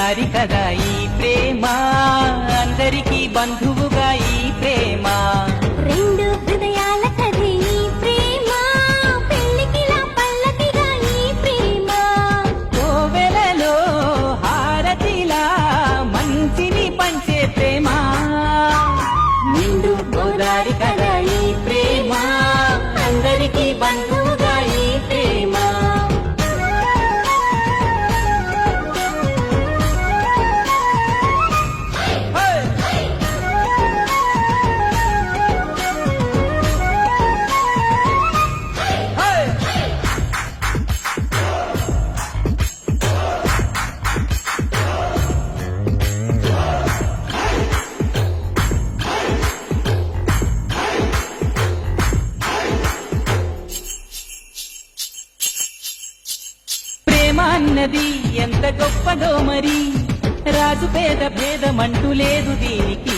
గోదారి కదా ఈ ప్రేమ, అందరికీ బంధువుగా ఈ ప్రేమ. రెండు హృదయాల కథే ఈ ప్రేమ, పెళ్లికిలా పల్లకిగా ఈ ప్రేమ. కోవెలలో హారతిలా మంచిని పంచే ప్రేమ. నిండు గోదారి కదా ఈ ప్రేమ, అందరికీ బంధువుగా ఈ ప్రేమ. అన్నది ఎంత గొప్పదో మరి, రాజు పేద భేదమంటూ లేదు దీనికి.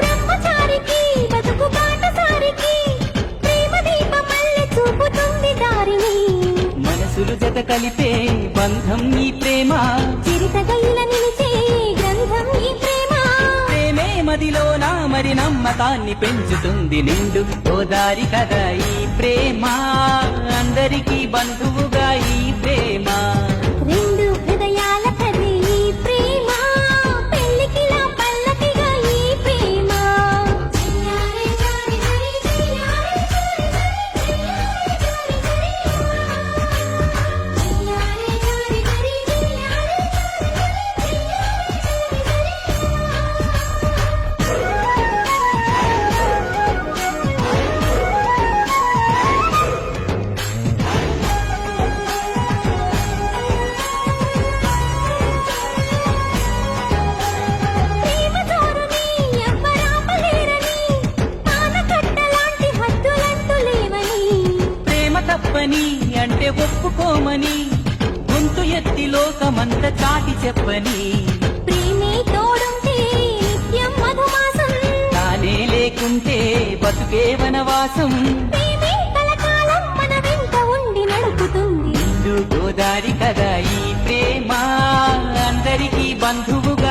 బ్రహ్మచారికి బతుకు బాటసారికి, ప్రేమ దీపమల్లె చూపుతుంది దారిని. మనసులు జత కలిపే బంధం ఈ ప్రేమ, చిరుతగైల నిలిచే గ్రంథం ఈ ప్రేమ. ప్రేమే మదిలోన మరి నమ్మకాన్ని పెంచుతుంది. నిండు గోదారి కదా ఈ ప్రేమ, అందరికీ బంధువుగా ఈ ప్రేమ. రెండు హృదయాల కథే ఈ ప్రేమ, పెళ్లికిలా పల్లకిగా ఈ ప్రేమ. చెయ్యాలి జారి జరి చెయ్యాలి జారి జరి చెయ్యాలి జారి జరి చెయ్యాలి తప్పని అంటే ఒప్పుకోమని, గొంతు ఎత్తి లోకమంత చాటి చెప్పని. ప్రేమే తోడుంటే నిత్యం మధుమాసం, తానే లేకుంటే బతుకే వనవాసం. ప్రేమే కలకాలం మన వెంట ఉండి నడుపుతుంది. నిండు గోదారి కదా ఈ ప్రేమ, అందరికీ బంధువుగా